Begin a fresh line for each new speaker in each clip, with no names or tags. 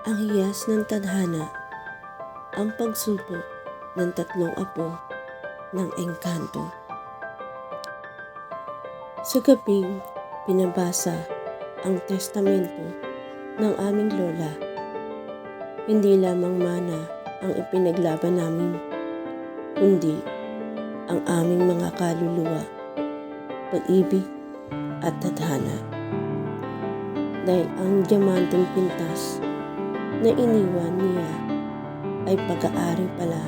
Ang hiyas ng tadhana, ang pagsupok ng tatlong apo ng engkanto. Sa gabing pinabasa ang testamento ng aming lola, hindi lamang mana ang ipinaglaban namin, kundi ang aming mga kaluluwa, pag-ibig at tadhana. Dahil ang diamanteng pintas na iniwan niya ay pag-aari pala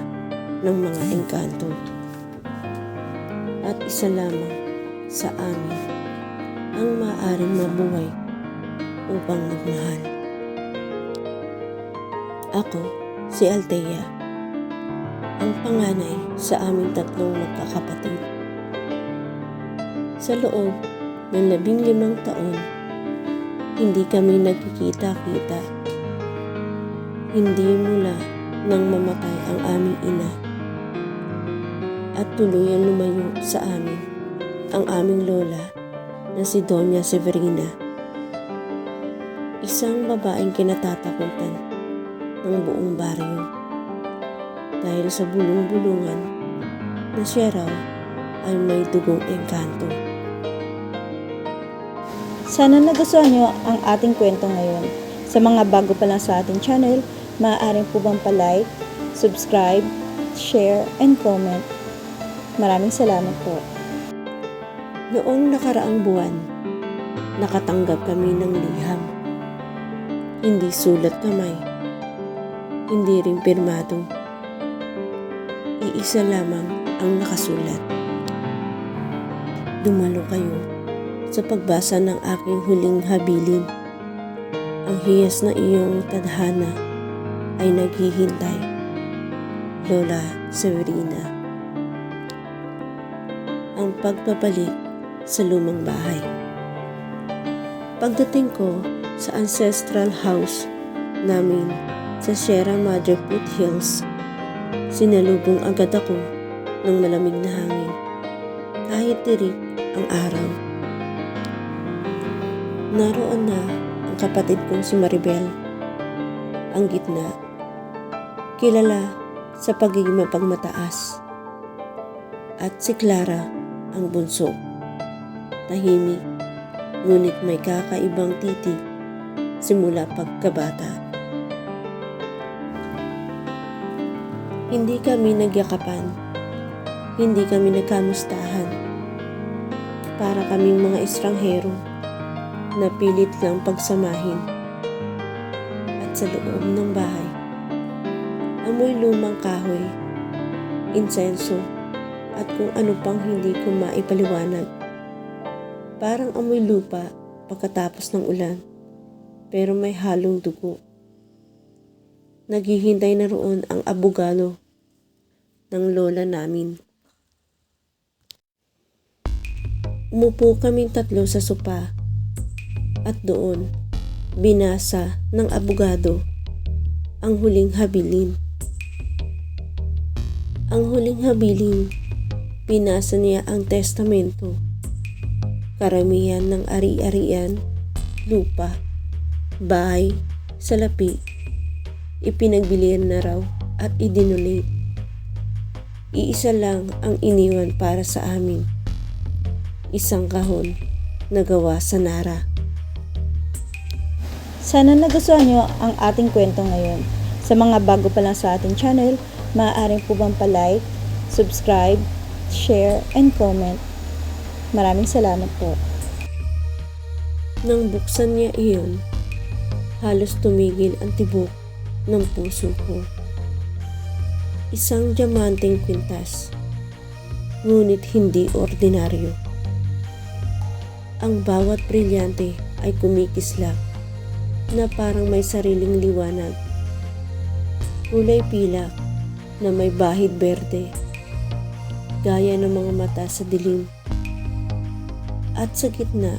ng mga engkanto. At isa lamang sa amin ang maaaring mabuhay upang magmahal. Ako, si Althea, ang panganay sa aming tatlong magkakapatid. Sa loob ng 15 taon, hindi kami nagkikita-kita. Hindi mula nang mamatay ang aming ina at tuluyang lumayo sa amin ang aming lola na si Doña Severina, isang babaeng kinatatakutan ng buong baryo dahil sa bulong-bulungan na siya raw ay may dugong engkanto.
Sana nagustuhan nyo ang ating kwento ngayon. Sa mga bago pa lang sa ating channel, maaaring po bang pa-like, subscribe, share, and comment. Maraming salamat po.
Noong nakaraang buwan, nakatanggap kami ng liham. Hindi sulat kamay, hindi rin pirmado. Iisa lamang ang nakasulat. Dumalo kayo sa pagbasa ng aking huling habilin. Ang hiyas na iyong tadhana ay naghihintay. Lola Severina. Ang pagbabalik sa lumang bahay. Pagdating ko sa ancestral house namin sa Sierra Madre Foothills, sinalubong agad ako ng malamig na hangin kahit tirik ang araw. Naroon na ang kapatid kong si Maribel, ang gitna, kilala sa pagiging mapagmataas, at si Clara ang bunso, tahimik ngunit may kakaibang titig simula pagkabata. Hindi kami nagyakapan, hindi kami nagkamustahan, para kaming mga estranghero na pilit lang pagsamahin. At sa loob ng bahay, amoy lumang kahoy, insenso, at kung ano pang hindi ko maipaliwanag. Parang amoy lupa pagkatapos ng ulan, pero may halong dugo. Naghihintay na roon ang abogado ng lola namin. Umupo kaming tatlo sa sopa at doon binasa ng abogado ang huling habilin. Ang huling habilin, pinasa niya ang testamento, karamihan ng ari-arian, lupa, bahay, salapi, ipinagbilihan na raw at idinonate. Iisa lang ang iniwan para sa amin, isang kahon na gawa sa nara.
Sana nagustuhan nyo ang ating kwento ngayon. Sa mga bago pa lang sa ating channel, maaaring po bang pa-like, subscribe, share, and comment. Maraming salamat po.
Nang buksan niya iyon, halos tumigil ang tibok ng puso ko. Isang diamanteng kwintas, ngunit hindi ordinaryo. Ang bawat brilyante ay kumikislap na parang may sariling liwanag. Kulay pilak na may bahid berde, gaya ng mga mata sa dilim. At sa gitna,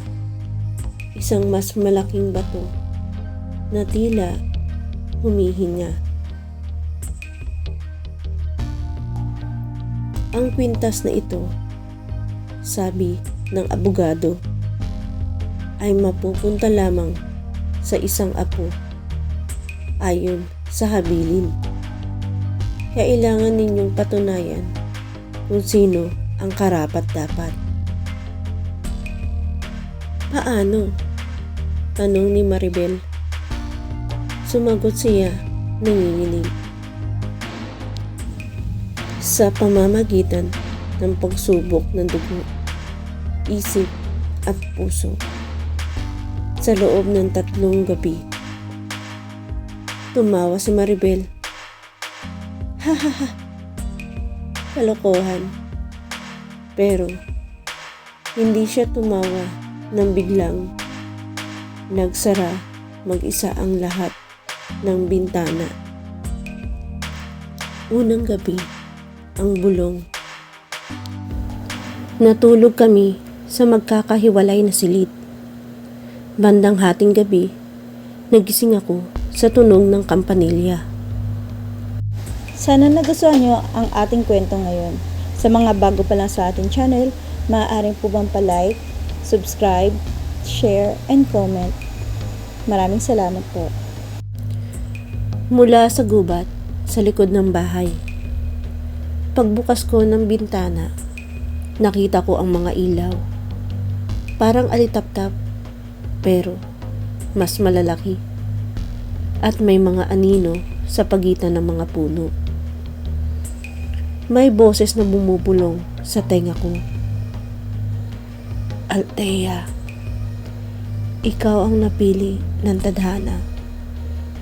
isang mas malaking bato na tila humihinga. Ang kwintas na ito, sabi ng abogado, ay mapupunta lamang sa isang apo ayon sa habilin. Kailangan ninyong patunayan kung sino ang karapat-dapat. Paano? Tanong ni Maribel. Sumagot siya, nanginginig. Sa pamamagitan ng pagsubok ng dugo, isip at puso. Sa loob ng 3 gabi. Tumawa si Maribel. Ha ha ha. Kalokohan. Pero hindi siya tumawa nang biglang nagsara mag-isa ang lahat ng bintana. Unang gabi, ang bulong. Natulog kami sa magkakahiwalay na silid. Bandang hating gabi, nagising ako sa tunog ng kampanilya.
Sana nagustuhan nyo ang ating kwento ngayon. Sa mga bago pa lang sa ating channel, maaaring po bang palike, subscribe, share, and comment. Maraming salamat po.
Mula sa gubat, sa likod ng bahay. Pagbukas ko ng bintana, nakita ko ang mga ilaw. Parang alitap-tap, pero mas malalaki. At may mga anino sa pagitan ng mga puno. May boses na bumubulong sa tenga ko. Althea, ikaw ang napili ng tadhana.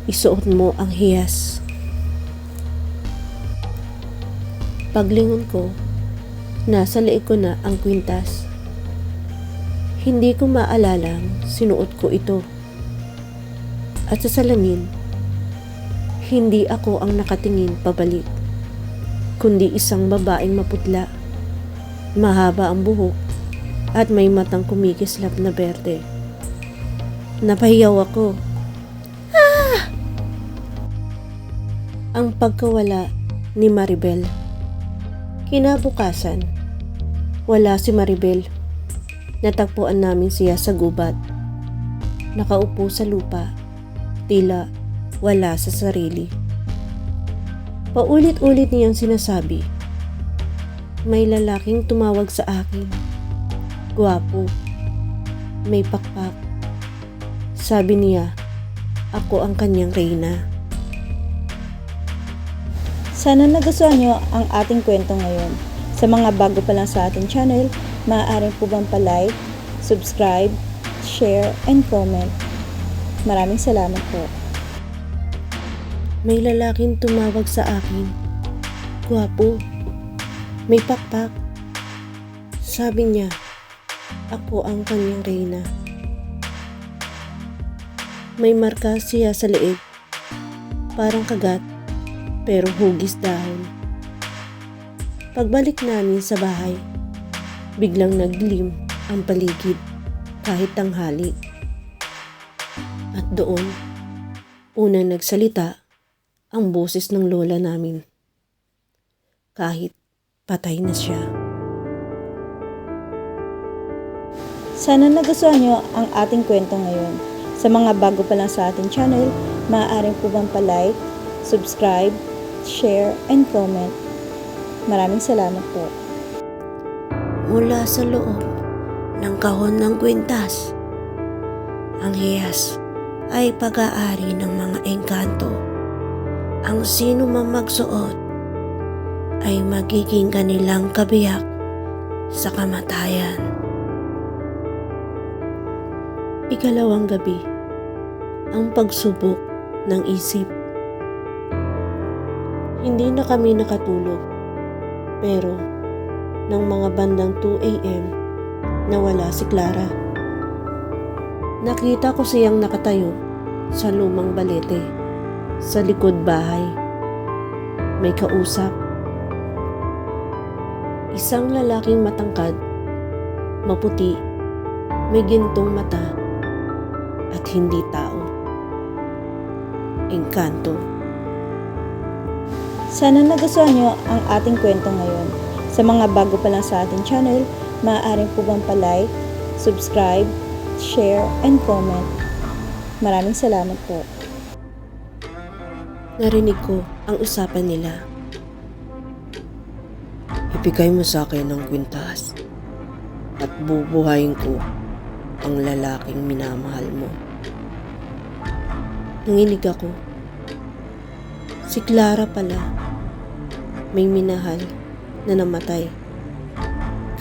Isuot mo ang hiyas. Paglingon ko, nasa leeg ko na ang kwintas. Hindi ko maalalang sinuot ko ito. At sa salamin, hindi ako ang nakatingin pabalik, kundi isang babaeng maputla, mahaba ang buhok at may matang kumikislap na berde. Napahiyaw ako. Ah! Ang pagkawala ni Maribel. Kinabukasan, wala si Maribel. Natagpuan namin siya sa gubat. Nakaupo sa lupa, tila wala sa sarili. Paulit-ulit niyang sinasabi, may lalaking tumawag sa akin. Gwapo, may pakpak. Sabi niya, ako ang kanyang reyna.
Sana nagustuhan nyo ang ating kwento ngayon. Sa mga bago pa lang sa ating channel, maaaring po bang palike, subscribe, share, and comment. Maraming salamat po.
May lalaking tumawag sa akin. Gwapo, may pakpak. Sabi niya, ako ang kanyang reyna. May marka siya sa leeg. Parang kagat, pero hugis dahon. Pagbalik namin sa bahay, biglang nagdilim ang paligid kahit tanghali. At doon, unang nagsalita ang boses ng lola namin. Kahit patay na siya.
Sana nagustuhan nyo ang ating kwento ngayon. Sa mga bago pa lang sa ating channel, maaaring po bang palike, subscribe, share, and comment. Maraming salamat po.
Mula sa loob ng kahon ng kwintas, ang hiyas ay pag-aari ng mga engkanto. Ang sino man magsuot ay magiging kanilang kabiyak sa kamatayan. Ikalawang gabi, ang pagsubok ng isip. Hindi na kami nakatulog, pero ng mga bandang 2 a.m. nawala si Clara. Nakita ko siyang nakatayo sa lumang balete sa likod bahay. May kausap. Isang lalaking matangkad, maputi, may gintong mata, at hindi tao. Engkanto.
Sana nagustuhan nyo ang ating kwento ngayon. Sa mga bago pa lang sa ating channel, maaaring po bang palike, subscribe, share, and comment. Maraming salamat po.
Narinig ko ang usapan nila. Ibigay mo sa akin ang kwintas at bubuhayin ko ang lalaking minamahal mo. Nanginig ako. Si Clara pala, may minahal na namatay.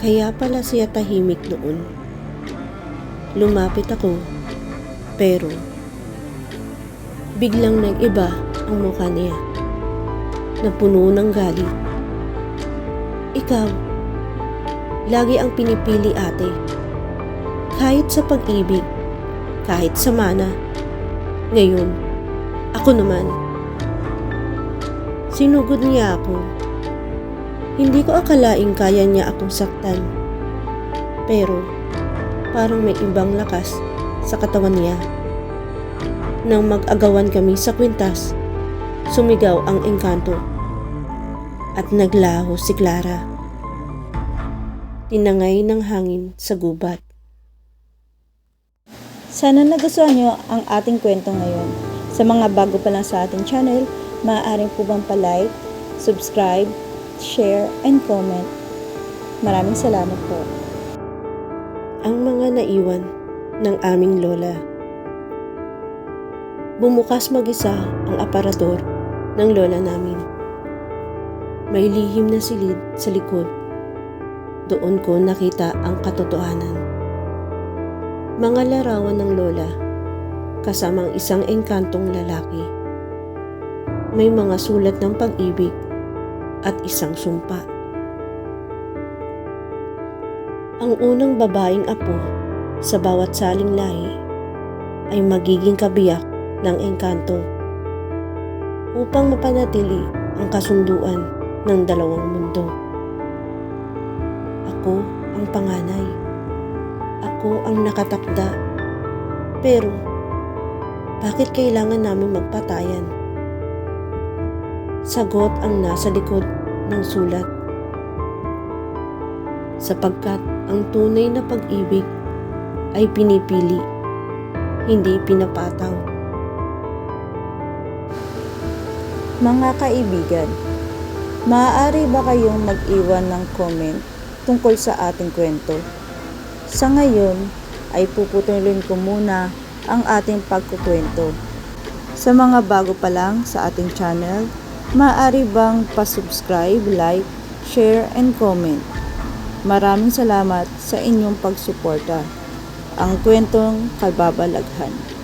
Kaya pala siya tahimik noon. Lumapit ako, pero biglang nag-iba ang mukha niya, na puno ng galit. Ikaw, lagi ang pinipili ate. Kahit sa pag-ibig, kahit sa mana. Ngayon, ako naman. Sinugod niya ako. Hindi ko akalaing kaya niya akong saktan. Pero, parang may ibang lakas sa katawan niya. Nang mag-agawan kami sa kwintas, sumigaw ang engkanto. At naglaho si Clara. Tinangay ng hangin sa gubat.
Sana nagustuhan nyo ang ating kwento ngayon. Sa mga bago pa lang sa ating channel, maaaring po bang palike, subscribe, share, and comment. Maraming salamat po.
Ang mga naiwan ng aming lola. Bumukas mag-isa ang aparador ng lola namin. May lihim na silid sa likod. Doon ko nakita ang katotohanan. Mga larawan ng lola, kasamang isang engkantong lalaki. May mga sulat ng pag-ibig at isang sumpa. Ang unang babaeng apo sa bawat saling lahi ay magiging kabiyak ng engkanto upang mapanatili ang kasunduan ng dalawang mundo. Ako ang panganay. Ako ang nakatakda. Pero, bakit kailangan namin magpatayan? Sagot ang nasa likod ng sulat. Sapagkat ang tunay na pag-ibig ay pinipili, hindi pinapataw.
Mga kaibigan, maaari ba kayong mag-iwan ng comment tungkol sa ating kwento? Sa ngayon, ay puputulin ko muna ang ating pagkukwento. Sa mga bago pa lang sa ating channel, maaari bang pa-subscribe, like, share, and comment. Maraming salamat sa inyong pagsuporta. Ang kwentong Kababalaghan.